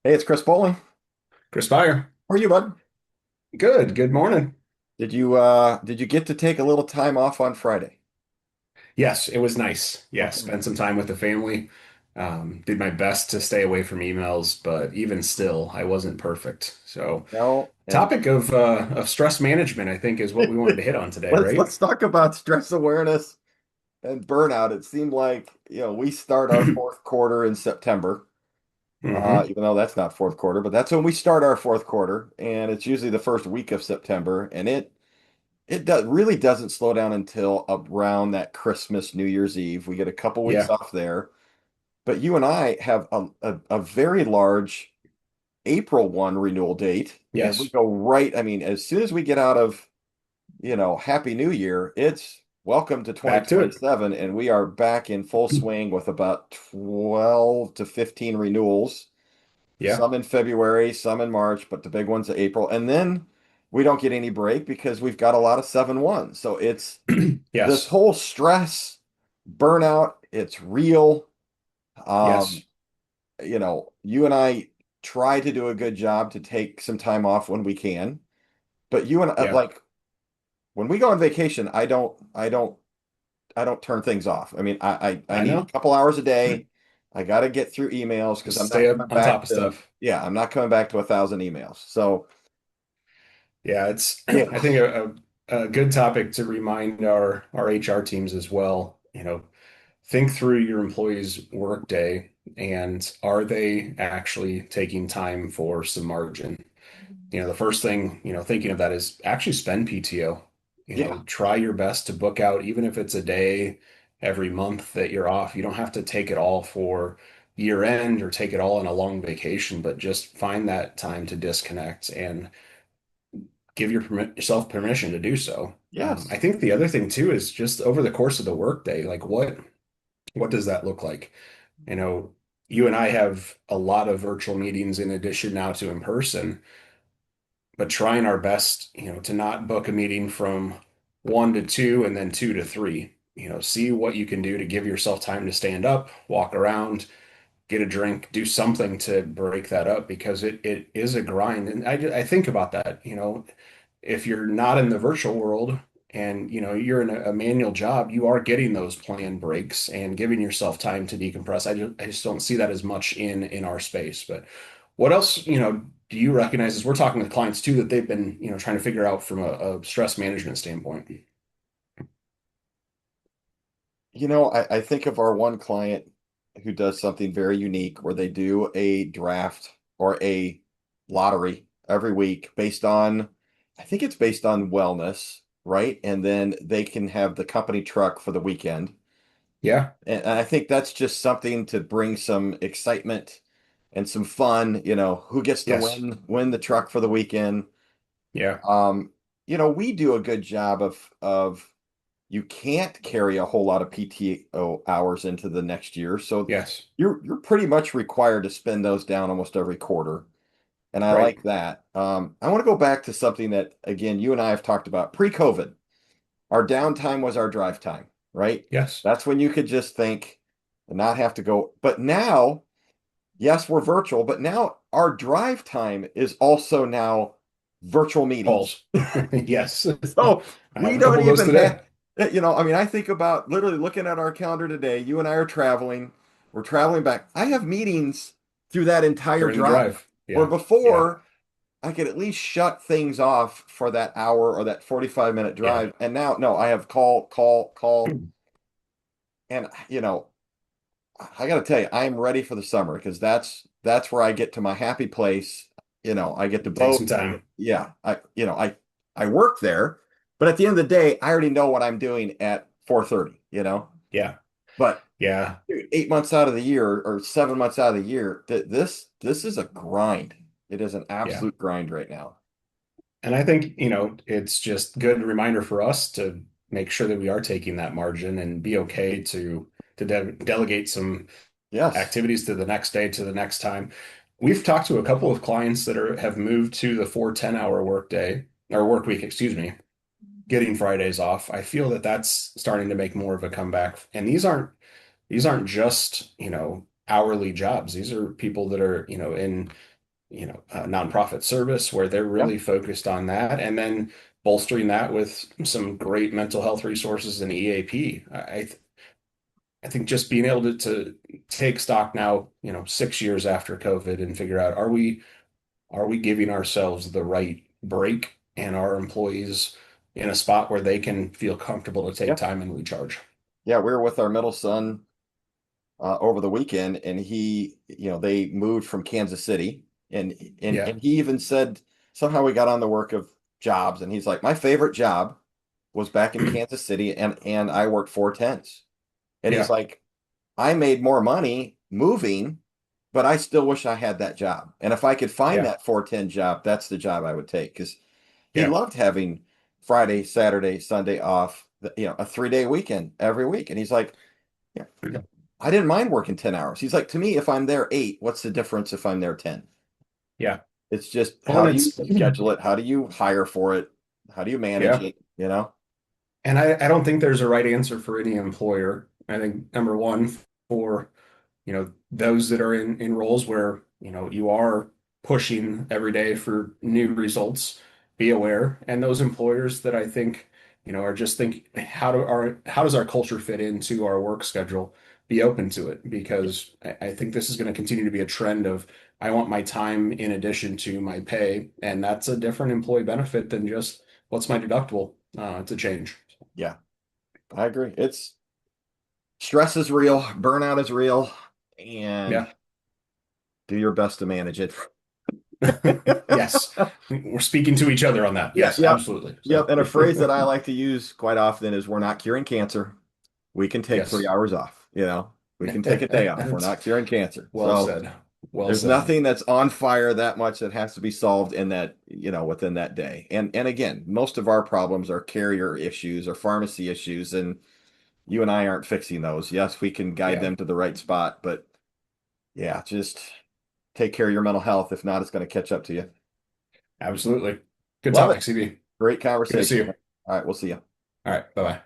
Hey, it's Chris Bowling. Chris Byer. How are you, bud? Good. Good morning. Did you get to take a little time off on Friday? Yes, it was nice. Yeah, Okay. spent some time with the family. Did my best to stay away from emails, but even still, I wasn't perfect. So, No, and topic of stress management, I think, is what we wanted to hit on today, right? let's talk about stress awareness and burnout. It seemed like, we start our fourth quarter in September, Hmm. even though that's not fourth quarter, but that's when we start our fourth quarter, and it's usually the first week of September, and it really doesn't slow down until around that Christmas, New Year's Eve. We get a couple weeks Yeah. off there, but you and I have a very large April 1 renewal date, and we Yes. go right. I mean, as soon as we get out of, Happy New Year, it's welcome to Back to it. 2027, and we are back in full swing with about 12 to 15 renewals, Yeah. some in February, some in March, but the big ones are April. And then we don't get any break because we've got a lot of 7/1. So it's this Yes. whole stress, burnout, it's real. Um, Yes. you and I try to do a good job to take some time off when we can. But you and Yeah. like when we go on vacation, I don't turn things off. I mean, I I need a know. couple hours a day. I got to get through emails because Just I'm stay not up coming on top back of to, stuff. yeah, I'm not coming back to 1,000 emails. So, Yeah, it's yeah, I think a good topic to remind our HR teams as well. Think through your employees' workday and are they actually taking time for some margin? The first thing, thinking of that is actually spend PTO. yeah, Try your best to book out, even if it's a day every month that you're off. You don't have to take it all for year end or take it all in a long vacation, but just find that time to disconnect and give yourself permission to do so. I yes, think the other thing too is just over the course of the workday, like what does that look like? You know, you and I have a lot of virtual meetings in addition now to in person, but trying our best, to not book a meeting from 1 to 2 and then 2 to 3. See what you can do to give yourself time to stand up, walk around, get a drink, do something to break that up because it is a grind. And I think about that, if you're not in the virtual world and you're in a manual job, you are getting those planned breaks and giving yourself time to decompress. I just don't see that as much in our space. But what else, do you recognize as we're talking with clients too that they've been, trying to figure out from a stress management standpoint? I think of our one client who does something very unique where they do a draft or a lottery every week based on, I think it's based on wellness, right? And then they can have the company truck for the weekend. Yeah. And I think that's just something to bring some excitement and some fun, who gets to Yes. win the truck for the weekend. Yeah. Um, we do a good job of you can't carry a whole lot of PTO hours into the next year. So Yes. you're pretty much required to spend those down almost every quarter. And I Right. like that. I want to go back to something that again you and I have talked about pre-COVID. Our downtime was our drive time, right? Yes. That's when you could just think and not have to go. But now, yes, we're virtual, but now our drive time is also now virtual meetings. Calls. Yes. So I we have a don't couple of those even today have, I mean, I think about literally looking at our calendar today. You and I are traveling. We're traveling back. I have meetings through that entire during the drive. drive. Where Yeah. Yeah. before I could at least shut things off for that hour or that 45-minute Yeah. drive. And now, no, I have call, call, call. And, I got to tell you, I am ready for the summer because that's where I get to my happy place. I get to Take boat. some time. Yeah, I work there, but at the end of the day, I already know what I'm doing at 4:30. Yeah. But Yeah. dude, 8 months out of the year or 7 months out of the year, this is a grind. It is an Yeah. absolute grind right now. And I think, it's just good reminder for us to make sure that we are taking that margin and be okay to delegate some Yes. activities to the next day, to the next time. We've talked to a couple of clients that have moved to the 4 10-hour workday or work week, excuse me, getting Fridays off. I feel that that's starting to make more of a comeback. And these aren't just, hourly jobs. These are people that are, in, nonprofit service where they're Yeah. really focused on that, and then bolstering that with some great mental health resources and EAP. I think just being able to take stock now, 6 years after COVID and figure out, are we giving ourselves the right break and our employees in a spot where they can feel comfortable to take Yeah. time and recharge? Yeah. We were with our middle son over the weekend, and they moved from Kansas City, and Yeah. and he even said somehow we got on the work of jobs, and he's like, my favorite job was back in Kansas City, and I worked 4 10s, and he's Yeah. like, I made more money moving, but I still wish I had that job, and if I could find Yeah. that 4 10 job, that's the job I would take because he Yeah. loved having Friday, Saturday, Sunday off, a 3 day weekend every week, and he's like, yeah. I didn't mind working 10 hours. He's like, to me, if I'm there 8, what's the difference if I'm there 10? Yeah. It's just Well, how and do you it's, schedule it? How do you hire for it? How do you manage yeah. it? You know? And I don't think there's a right answer for any employer. I think number one, for those that are in roles where you are pushing every day for new results, be aware. And those employers that I think are just think, how does our culture fit into our work schedule, be open to it, because I think this is going to continue to be a trend of, I want my time in addition to my pay, and that's a different employee benefit than just what's my deductible. It's a change. Yeah, I agree. It's stress is real, burnout is real, and Yeah. do your best to manage it. Yes, we're speaking to each other on that. Yeah, Yes, yep, absolutely. yep. So, And a phrase that I like to use quite often is we're not curing cancer. We can take three yes. hours off, we can take a day off. We're not curing cancer. Well So said. Well there's said. nothing that's on fire that much that has to be solved in that, within that day. And again, most of our problems are carrier issues or pharmacy issues, and you and I aren't fixing those. Yes, we can guide Yeah, them to the right spot, but yeah, just take care of your mental health. If not, it's going to catch up to you. absolutely. Good Love it. topic, CB. Great Good to see conversation. you. All right, we'll see you. All right. Bye-bye.